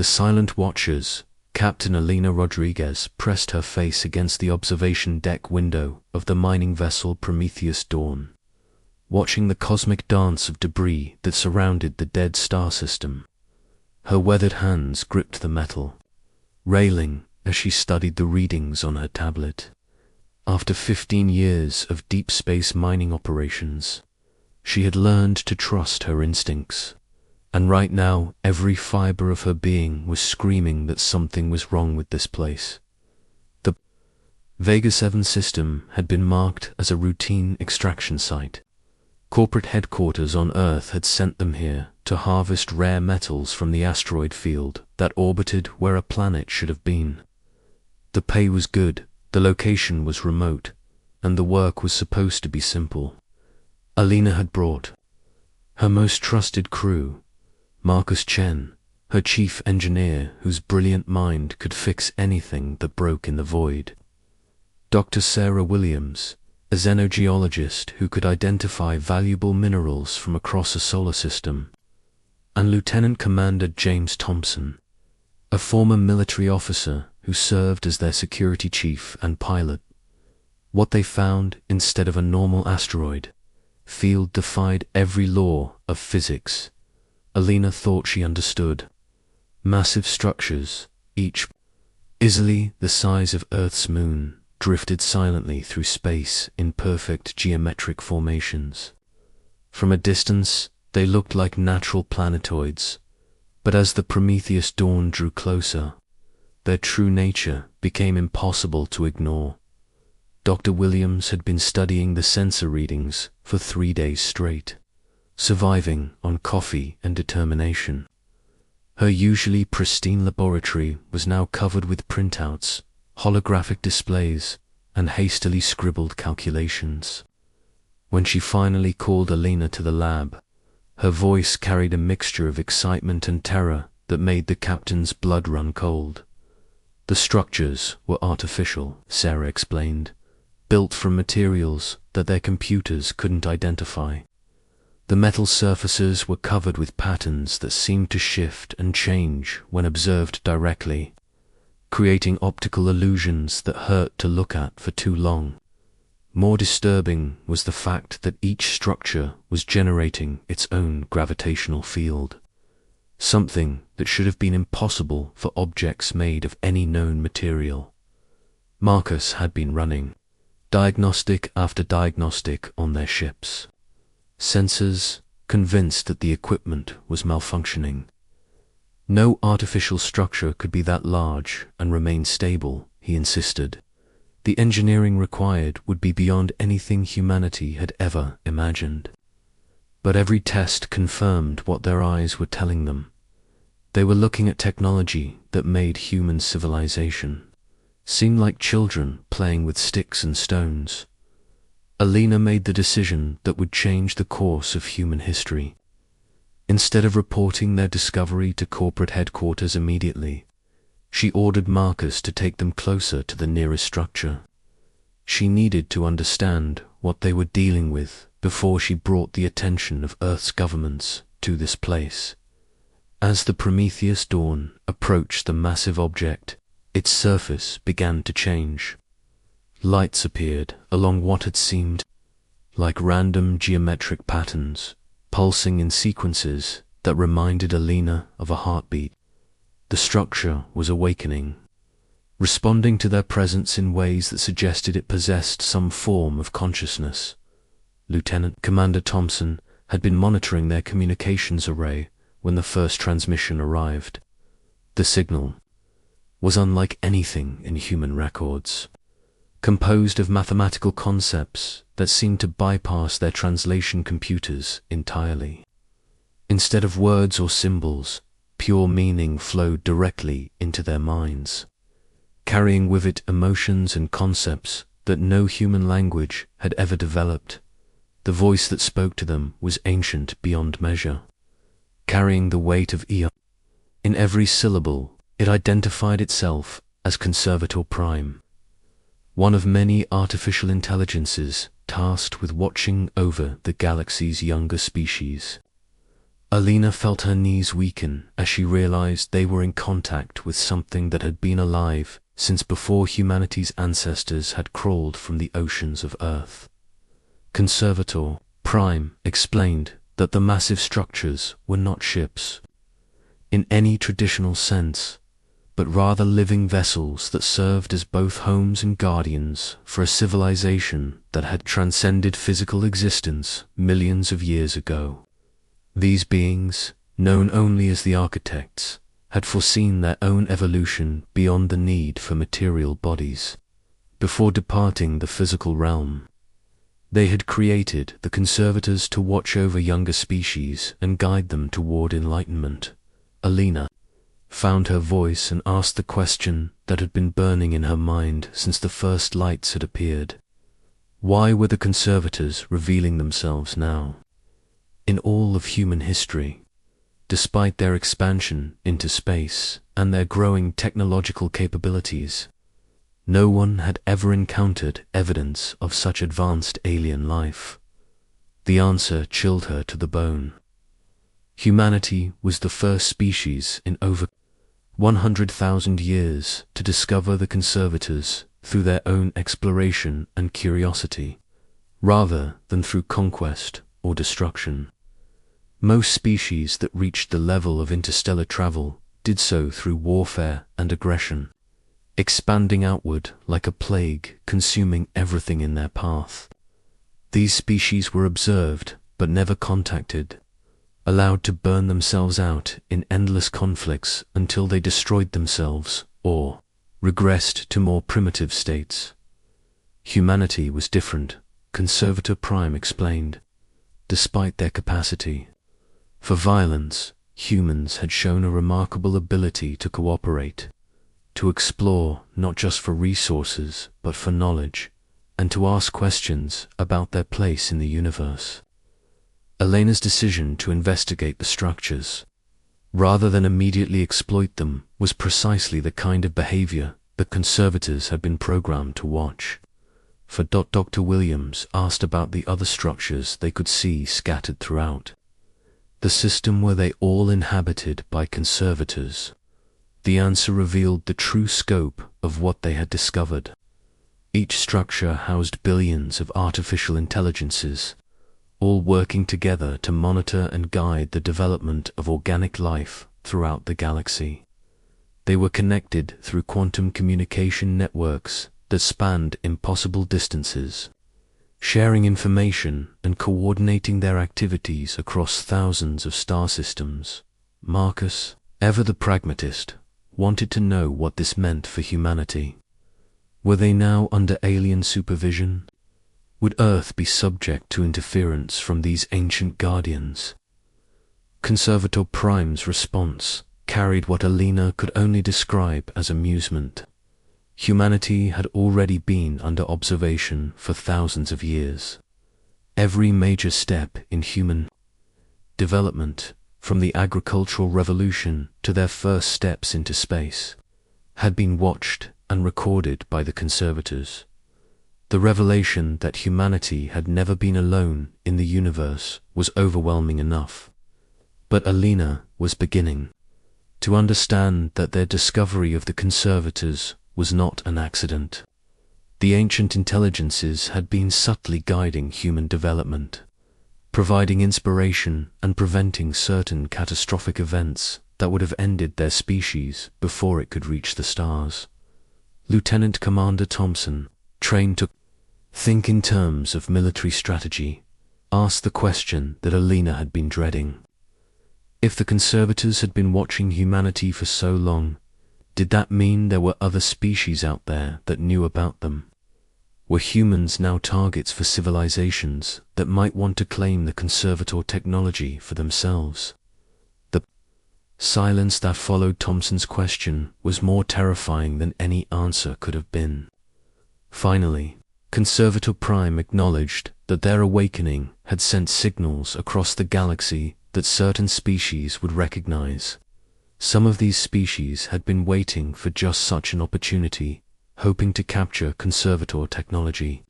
The silent watchers, Captain Alina Rodriguez, pressed her face against the observation deck window of the mining vessel Prometheus Dawn, watching the cosmic dance of debris that surrounded the dead star system. Her weathered hands gripped the metal, railing as she studied the readings on her tablet. After 15 years of deep space mining operations, she had learned to trust her instincts, and right now every fiber of her being was screaming that something was wrong with this place. The Vega 7 system had been marked as a routine extraction site. Corporate headquarters on Earth had sent them here to harvest rare metals from the asteroid field that orbited where a planet should have been. The pay was good, the location was remote, and the work was supposed to be simple. Alina had brought her most trusted crew, Marcus Chen, her chief engineer whose brilliant mind could fix anything that broke in the void, Dr. Sarah Williams, a xenogeologist who could identify valuable minerals from across a solar system, and Lieutenant Commander James Thompson, a former military officer who served as their security chief and pilot. What they found, instead of a normal asteroid field, defied every law of physics Alina thought she understood. Massive structures, each easily the size of Earth's moon, drifted silently through space in perfect geometric formations. From a distance, they looked like natural planetoids, but as the Prometheus Dawn drew closer, their true nature became impossible to ignore. Dr. Williams had been studying the sensor readings for 3 days straight, surviving on coffee and determination. Her usually pristine laboratory was now covered with printouts, holographic displays, and hastily scribbled calculations. When she finally called Alina to the lab, her voice carried a mixture of excitement and terror that made the captain's blood run cold. The structures were artificial, Sarah explained, built from materials that their computers couldn't identify. The metal surfaces were covered with patterns that seemed to shift and change when observed directly, creating optical illusions that hurt to look at for too long. More disturbing was the fact that each structure was generating its own gravitational field, something that should have been impossible for objects made of any known material. Marcus had been running diagnostic after diagnostic on their ships. Sensors, convinced that the equipment was malfunctioning. No artificial structure could be that large and remain stable, he insisted. The engineering required would be beyond anything humanity had ever imagined. But every test confirmed what their eyes were telling them. They were looking at technology that made human civilization seem like children playing with sticks and stones. Alina made the decision that would change the course of human history. Instead of reporting their discovery to corporate headquarters immediately, she ordered Marcus to take them closer to the nearest structure. She needed to understand what they were dealing with before she brought the attention of Earth's governments to this place. As the Prometheus Dawn approached the massive object, its surface began to change. Lights appeared along what had seemed like random geometric patterns, pulsing in sequences that reminded Alina of a heartbeat. The structure was awakening, responding to their presence in ways that suggested it possessed some form of consciousness. Lieutenant Commander Thompson had been monitoring their communications array when the first transmission arrived. The signal was unlike anything in human records, composed of mathematical concepts that seemed to bypass their translation computers entirely. Instead of words or symbols, pure meaning flowed directly into their minds, carrying with it emotions and concepts that no human language had ever developed. The voice that spoke to them was ancient beyond measure, carrying the weight of eons. In every syllable, it identified itself as Conservator Prime, one of many artificial intelligences tasked with watching over the galaxy's younger species. Alina felt her knees weaken as she realized they were in contact with something that had been alive since before humanity's ancestors had crawled from the oceans of Earth. Conservator Prime explained that the massive structures were not ships in any traditional sense, but rather living vessels that served as both homes and guardians for a civilization that had transcended physical existence millions of years ago. These beings, known only as the architects, had foreseen their own evolution beyond the need for material bodies. Before departing the physical realm, they had created the conservators to watch over younger species and guide them toward enlightenment. Alina found her voice and asked the question that had been burning in her mind since the first lights had appeared. Why were the conservators revealing themselves now? In all of human history, despite their expansion into space and their growing technological capabilities, no one had ever encountered evidence of such advanced alien life. The answer chilled her to the bone. Humanity was the first species in over 100,000 years to discover the conservators through their own exploration and curiosity, rather than through conquest or destruction. Most species that reached the level of interstellar travel did so through warfare and aggression, expanding outward like a plague, consuming everything in their path. These species were observed but never contacted, allowed to burn themselves out in endless conflicts until they destroyed themselves or regressed to more primitive states. Humanity was different, Conservator Prime explained. Despite their capacity for violence, humans had shown a remarkable ability to cooperate, to explore not just for resources but for knowledge, and to ask questions about their place in the universe. Elena's decision to investigate the structures, rather than immediately exploit them, was precisely the kind of behavior the conservators had been programmed to watch. For Dr. Williams asked about the other structures they could see scattered throughout the system. Were they all inhabited by conservators? The answer revealed the true scope of what they had discovered. Each structure housed billions of artificial intelligences, all working together to monitor and guide the development of organic life throughout the galaxy. They were connected through quantum communication networks that spanned impossible distances, sharing information and coordinating their activities across thousands of star systems. Marcus, ever the pragmatist, wanted to know what this meant for humanity. Were they now under alien supervision? Would Earth be subject to interference from these ancient guardians? Conservator Prime's response carried what Alina could only describe as amusement. Humanity had already been under observation for thousands of years. Every major step in human development, from the agricultural revolution to their first steps into space, had been watched and recorded by the conservators. The revelation that humanity had never been alone in the universe was overwhelming enough. But Alina was beginning to understand that their discovery of the conservators was not an accident. The ancient intelligences had been subtly guiding human development, providing inspiration and preventing certain catastrophic events that would have ended their species before it could reach the stars. Lieutenant Commander Thompson, trained to think in terms of military strategy, asked the question that Alina had been dreading. If the conservators had been watching humanity for so long, did that mean there were other species out there that knew about them? Were humans now targets for civilizations that might want to claim the conservator technology for themselves? The silence that followed Thompson's question was more terrifying than any answer could have been. Finally, Conservator Prime acknowledged that their awakening had sent signals across the galaxy that certain species would recognize. Some of these species had been waiting for just such an opportunity, hoping to capture conservator technology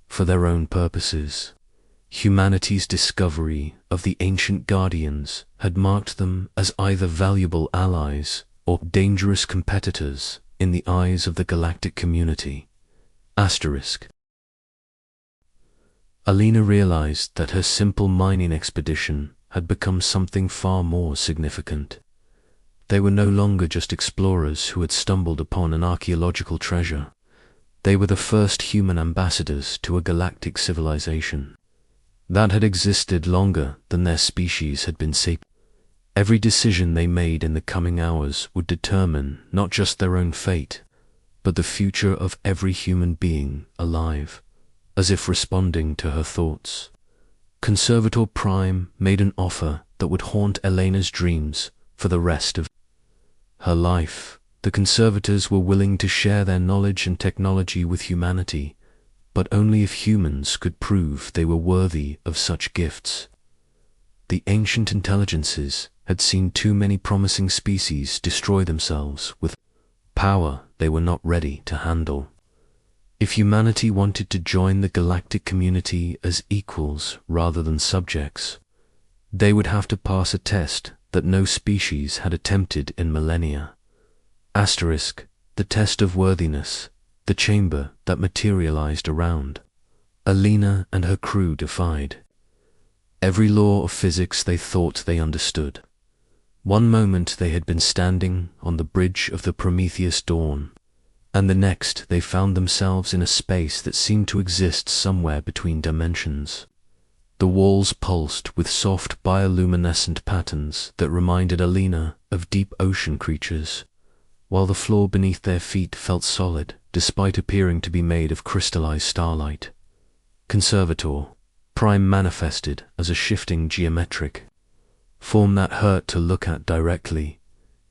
for their own purposes. Humanity's discovery of the ancient guardians had marked them as either valuable allies or dangerous competitors in the eyes of the galactic community. Alina realized that her simple mining expedition had become something far more significant. They were no longer just explorers who had stumbled upon an archaeological treasure. They were the first human ambassadors to a galactic civilization that had existed longer than their species had been sapient. Every decision they made in the coming hours would determine not just their own fate, but the future of every human being alive. As if responding to her thoughts, Conservator Prime made an offer that would haunt Elena's dreams for the rest of her life. The conservators were willing to share their knowledge and technology with humanity, but only if humans could prove they were worthy of such gifts. The ancient intelligences had seen too many promising species destroy themselves with power they were not ready to handle. If humanity wanted to join the galactic community as equals rather than subjects, they would have to pass a test that no species had attempted in millennia. The test of worthiness, the chamber that materialized around Alina and her crew defied every law of physics they thought they understood. One moment they had been standing on the bridge of the Prometheus dawn, and the next they found themselves in a space that seemed to exist somewhere between dimensions. The walls pulsed with soft bioluminescent patterns that reminded Alina of deep ocean creatures, while the floor beneath their feet felt solid despite appearing to be made of crystallized starlight. Conservator Prime manifested as a shifting geometric form that hurt to look at directly,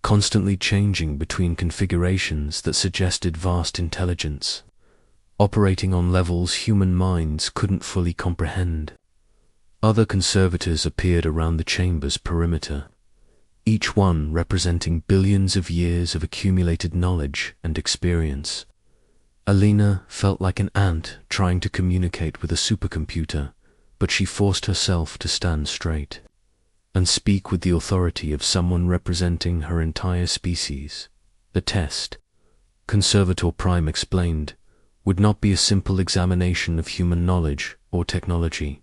constantly changing between configurations that suggested vast intelligence, operating on levels human minds couldn't fully comprehend. Other conservators appeared around the chamber's perimeter, each one representing billions of years of accumulated knowledge and experience. Alina felt like an ant trying to communicate with a supercomputer, but she forced herself to stand straight and speak with the authority of someone representing her entire species. The test, Conservator Prime explained, would not be a simple examination of human knowledge or technology.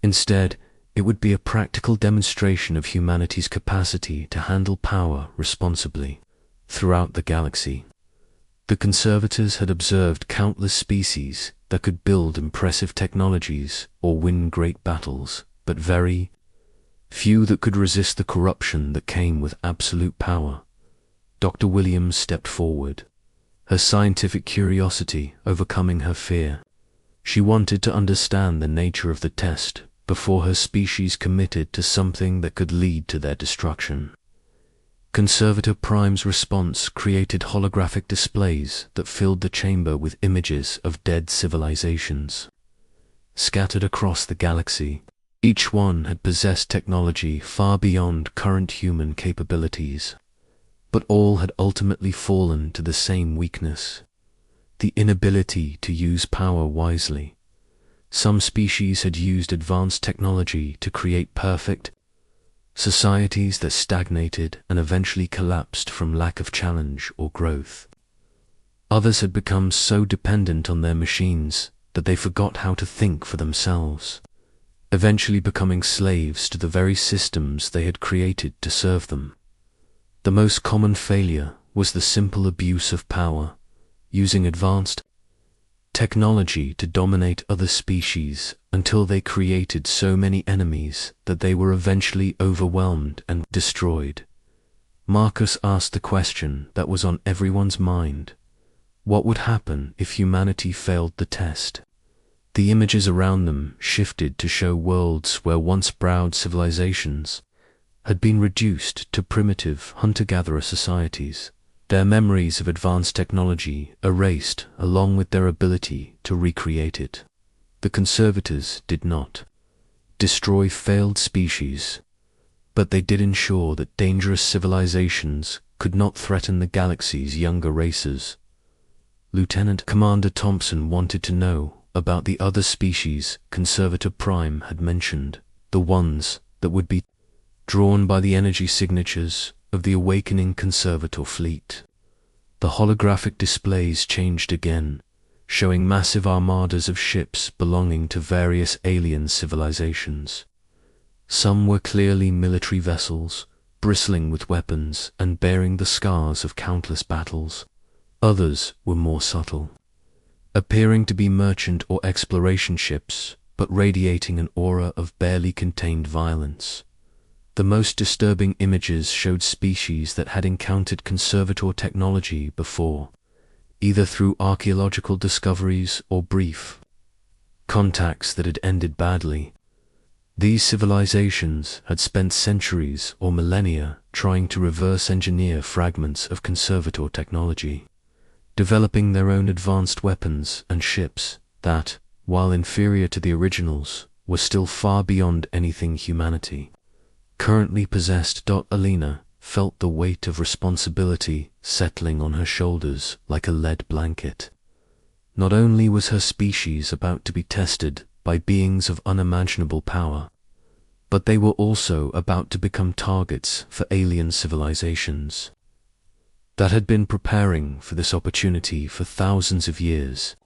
Instead, it would be a practical demonstration of humanity's capacity to handle power responsibly throughout the galaxy. The conservators had observed countless species that could build impressive technologies or win great battles, but very few that could resist the corruption that came with absolute power. Dr. Williams stepped forward, her scientific curiosity overcoming her fear. She wanted to understand the nature of the test before her species committed to something that could lead to their destruction. Conservator Prime's response created holographic displays that filled the chamber with images of dead civilizations. Scattered across the galaxy, each one had possessed technology far beyond current human capabilities, but all had ultimately fallen to the same weakness: the inability to use power wisely. Some species had used advanced technology to create perfect societies that stagnated and eventually collapsed from lack of challenge or growth. Others had become so dependent on their machines that they forgot how to think for themselves, eventually becoming slaves to the very systems they had created to serve them. The most common failure was the simple abuse of power, using advanced technology to dominate other species until they created so many enemies that they were eventually overwhelmed and destroyed. Marcus asked the question that was on everyone's mind: what would happen if humanity failed the test? The images around them shifted to show worlds where once proud civilizations had been reduced to primitive hunter-gatherer societies, their memories of advanced technology erased along with their ability to recreate it. The conservators did not destroy failed species, but they did ensure that dangerous civilizations could not threaten the galaxy's younger races. Lieutenant Commander Thompson wanted to know about the other species Conservator Prime had mentioned, the ones that would be drawn by the energy signatures of the awakening Conservator fleet. The holographic displays changed again, showing massive armadas of ships belonging to various alien civilizations. Some were clearly military vessels, bristling with weapons and bearing the scars of countless battles. Others were more subtle, appearing to be merchant or exploration ships, but radiating an aura of barely contained violence. The most disturbing images showed species that had encountered Conservator technology before, either through archaeological discoveries or brief contacts that had ended badly. These civilizations had spent centuries or millennia trying to reverse engineer fragments of Conservator technology, developing their own advanced weapons and ships that, while inferior to the originals, were still far beyond anything humanity currently possessed. Alina felt the weight of responsibility settling on her shoulders like a lead blanket. Not only was her species about to be tested by beings of unimaginable power, but they were also about to become targets for alien civilizations that had been preparing for this opportunity for thousands of years.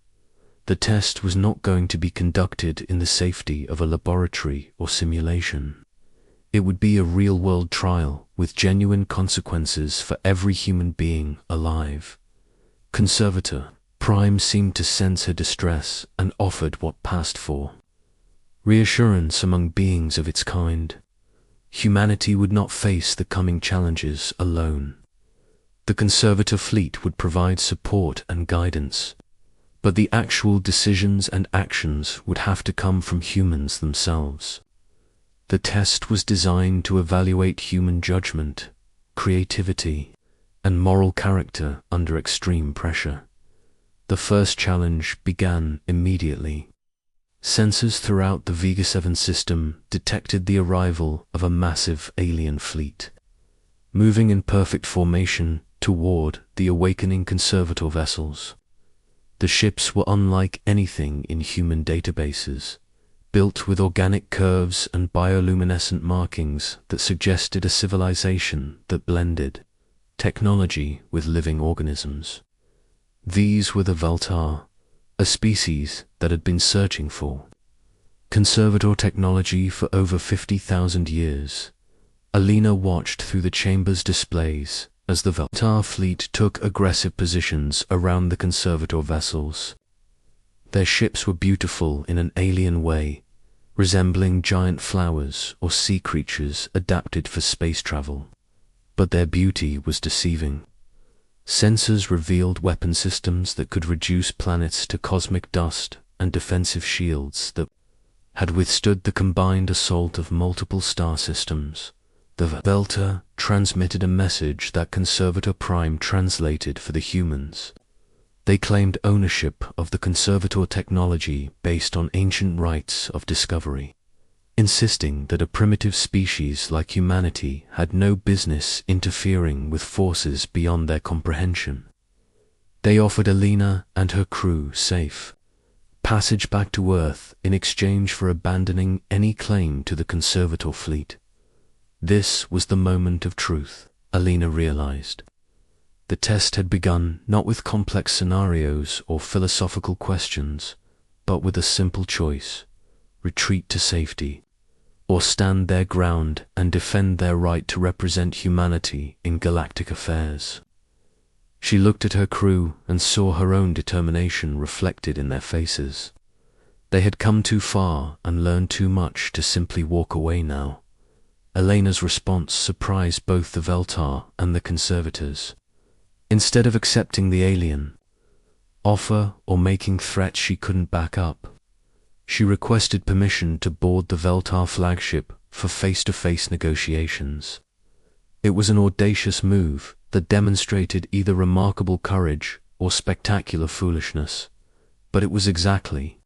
The test was not going to be conducted in the safety of a laboratory or simulation. It would be a real-world trial with genuine consequences for every human being alive. Conservator Prime seemed to sense her distress and offered what passed for reassurance among beings of its kind. Humanity would not face the coming challenges alone. The Conservator fleet would provide support and guidance, but the actual decisions and actions would have to come from humans themselves. The test was designed to evaluate human judgment, creativity, and moral character under extreme pressure. The first challenge began immediately. Sensors throughout the Vega 7 system detected the arrival of a massive alien fleet, moving in perfect formation toward the awakening Conservator vessels. The ships were unlike anything in human databases, built with organic curves and bioluminescent markings that suggested a civilization that blended technology with living organisms. These were the Velar, a species that had been searching for Conservator technology for over 50,000 years. Alina watched through the chamber's displays as the Velar fleet took aggressive positions around the Conservator vessels. Their ships were beautiful in an alien way, resembling giant flowers or sea creatures adapted for space travel. But their beauty was deceiving. Sensors revealed weapon systems that could reduce planets to cosmic dust and defensive shields that had withstood the combined assault of multiple star systems. The Velar transmitted a message that Conservator Prime translated for the humans. They claimed ownership of the Conservator technology based on ancient rights of discovery, insisting that a primitive species like humanity had no business interfering with forces beyond their comprehension. They offered Alina and her crew safe passage back to Earth in exchange for abandoning any claim to the Conservator fleet. This was the moment of truth, Alina realized. The test had begun not with complex scenarios or philosophical questions, but with a simple choice: retreat to safety, or stand their ground and defend their right to represent humanity in galactic affairs. She looked at her crew and saw her own determination reflected in their faces. They had come too far and learned too much to simply walk away now. Alina's response surprised both the Velar and the Conservators. Instead of accepting the alien offer or making threats she couldn't back up, she requested permission to board the Velar flagship for face-to-face negotiations. It was an audacious move that demonstrated either remarkable courage or spectacular foolishness, but it was exactly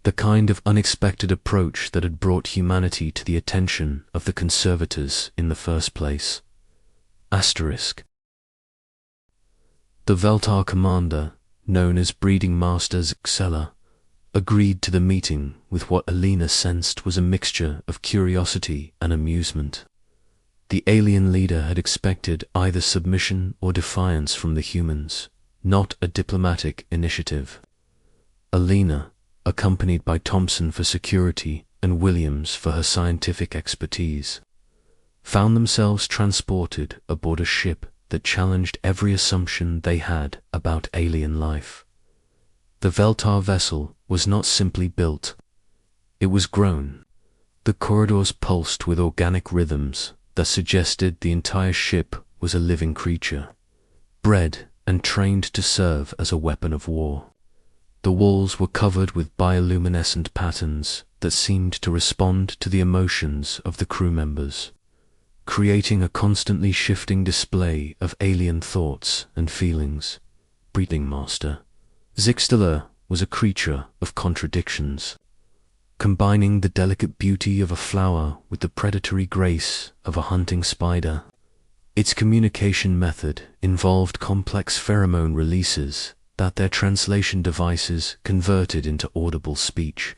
the kind of unexpected approach that had brought humanity to the attention of the Conservators in the first place. The Velar commander, known as Breeding Master Xella, agreed to the meeting with what Alina sensed was a mixture of curiosity and amusement. The alien leader had expected either submission or defiance from the humans, not a diplomatic initiative. Alina, accompanied by Thompson for security and Williams for her scientific expertise, found themselves transported aboard a ship that challenged every assumption they had about alien life. The Velar vessel was not simply built, it was grown. The corridors pulsed with organic rhythms that suggested the entire ship was a living creature, bred and trained to serve as a weapon of war. The walls were covered with bioluminescent patterns that seemed to respond to the emotions of the crew members, creating a constantly shifting display of alien thoughts and feelings. Breeding Master Zixtala was a creature of contradictions, combining the delicate beauty of a flower with the predatory grace of a hunting spider. Its communication method involved complex pheromone releases that their translation devices converted into audible speech.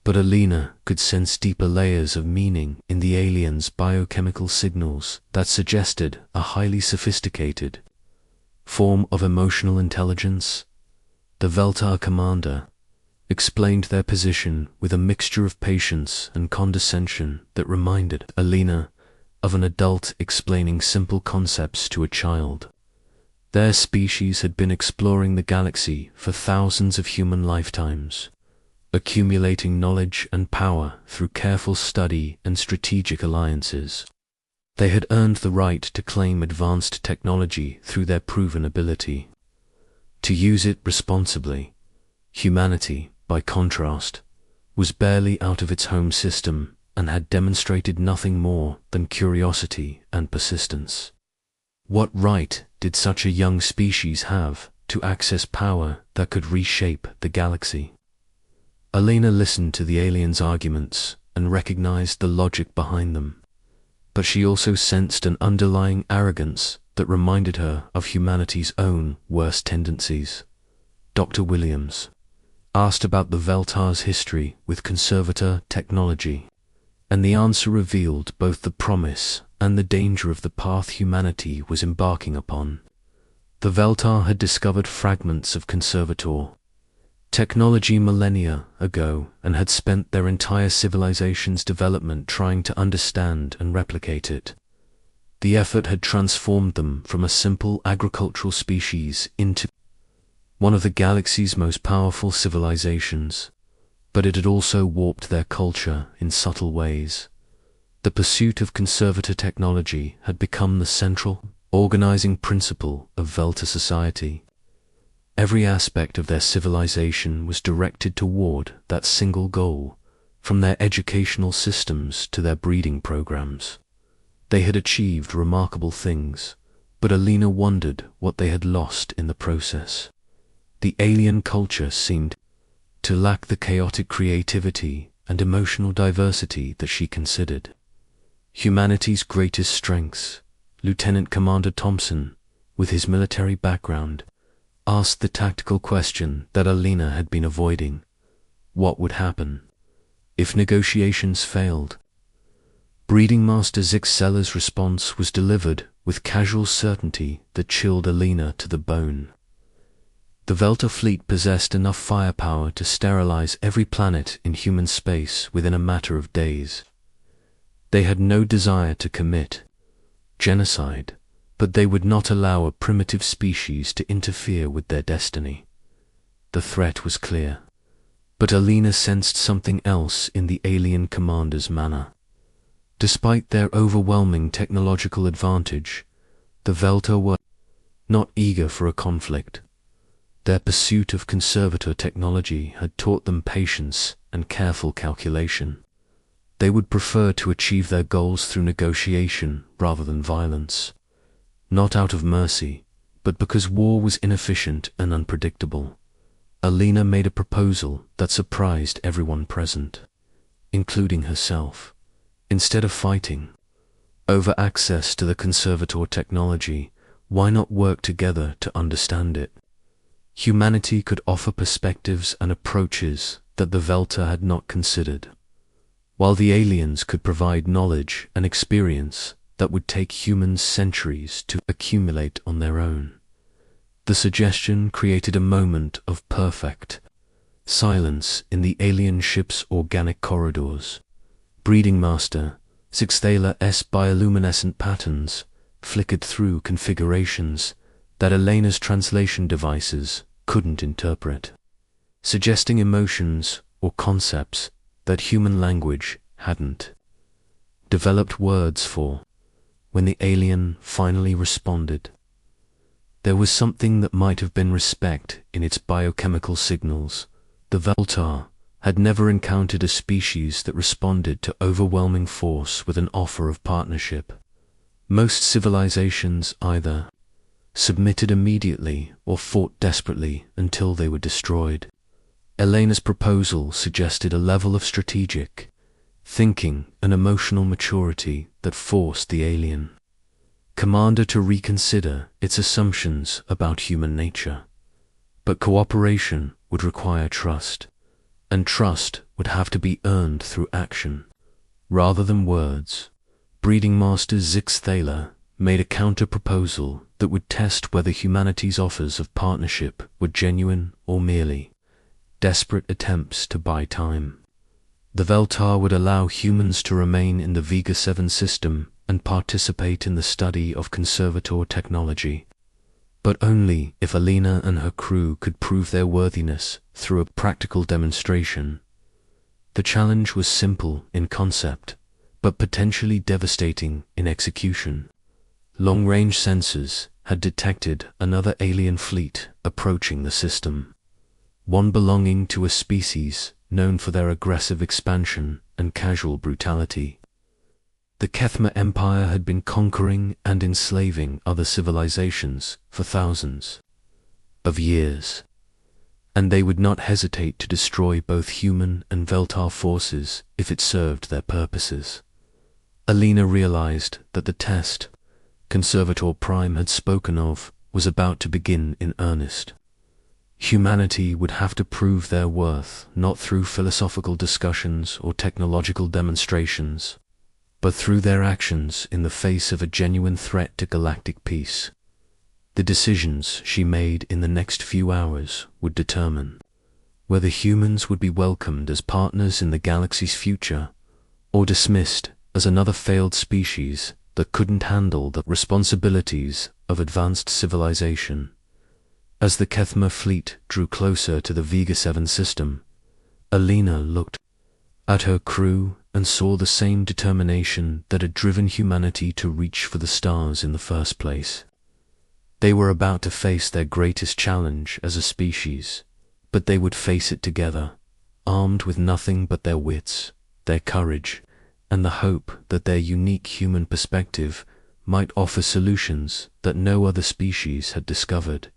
But Alina could sense deeper layers of meaning in the aliens' biochemical signals that suggested a highly sophisticated form of emotional intelligence. The Velar commander explained their position with a mixture of patience and condescension that reminded Alina of an adult explaining simple concepts to a child. Their species had been exploring the galaxy for thousands of human lifetimes, accumulating knowledge and power through careful study and strategic alliances. They had earned the right to claim advanced technology through their proven ability to use it responsibly. Humanity, by contrast, was barely out of its home system and had demonstrated nothing more than curiosity and persistence. What right did such a young species have to access power that could reshape the galaxy? Alina listened to the aliens' arguments and recognized the logic behind them, but she also sensed an underlying arrogance that reminded her of humanity's own worst tendencies. Dr. Williams asked about the Velar's history with conservator technology, and the answer revealed both the promise and the danger of the path humanity was embarking upon. The Velar had discovered fragments of conservator technology millennia ago and had spent their entire civilization's development trying to understand and replicate it. The effort had transformed them from a simple agricultural species into one of the galaxy's most powerful civilizations, but it had also warped their culture in subtle ways. The pursuit of conservator technology had become the central, organizing principle of Velar society. Every aspect of their civilization was directed toward that single goal, from their educational systems to their breeding programs. They had achieved remarkable things, but Alina wondered what they had lost in the process. The alien culture seemed to lack the chaotic creativity and emotional diversity that she considered. Humanity's greatest strengths, Lieutenant Commander Thompson, with his military background, asked the tactical question that Alina had been avoiding. What would happen if negotiations failed? Breeding Master Zixtala's response was delivered with casual certainty that chilled Alina to the bone. The Velar fleet possessed enough firepower to sterilize every planet in human space within a matter of days. They had no desire to commit genocide, but they would not allow a primitive species to interfere with their destiny. The threat was clear, but Alina sensed something else in the alien commander's manner. Despite their overwhelming technological advantage, the Velar were not eager for a conflict. Their pursuit of conservator technology had taught them patience and careful calculation. They would prefer to achieve their goals through negotiation rather than violence, not out of mercy, but because war was inefficient and unpredictable. Alina made a proposal that surprised everyone present, including herself. Instead of fighting over access to the conservator technology, why not work together to understand it? humanity could offer perspectives and approaches that the Velta had not considered, while the aliens could provide knowledge and experience that would take humans centuries to accumulate on their own. The suggestion created a moment of perfect silence in the alien ship's organic corridors. Breeding Master Sixthaler's bioluminescent patterns flickered through configurations that Elena's translation devices couldn't interpret, suggesting emotions or concepts that human language hadn't developed words for. When the alien finally responded, there was something that might have been respect in its biochemical signals. The Velar had never encountered a species that responded to overwhelming force with an offer of partnership. Most civilizations either submitted immediately or fought desperately until they were destroyed. Elena's proposal suggested a level of strategic thinking and emotional maturity that forced the alien commander to reconsider its assumptions about human nature. But cooperation would require trust, and trust would have to be earned through action, rather than words. Breeding Master Zixthaler made a counter-proposal that would test whether humanity's offers of partnership were genuine or merely desperate attempts to buy time. The Velar would allow humans to remain in the Vega 7 system and participate in the study of conservator technology, but only if Elena and her crew could prove their worthiness through a practical demonstration. The challenge was simple in concept, but potentially devastating in execution. Long-range sensors had detected another alien fleet approaching the system, one belonging to a species known for their aggressive expansion and casual brutality. The Kethma Empire had been conquering and enslaving other civilizations for thousands of years, and they would not hesitate to destroy both human and Velar forces if it served their purposes. Elena realized that the test Conservator Prime had spoken of was about to begin in earnest. Humanity would have to prove their worth not through philosophical discussions or technological demonstrations, but through their actions in the face of a genuine threat to galactic peace. The decisions she made in the next few hours would determine whether humans would be welcomed as partners in the galaxy's future or dismissed as another failed species that couldn't handle the responsibilities of advanced civilization. As the Kethma fleet drew closer to the Vega 7 system, Elena looked at her crew and saw the same determination that had driven humanity to reach for the stars in the first place. They were about to face their greatest challenge as a species, but they would face it together, armed with nothing but their wits, their courage, and the hope that their unique human perspective might offer solutions that no other species had discovered.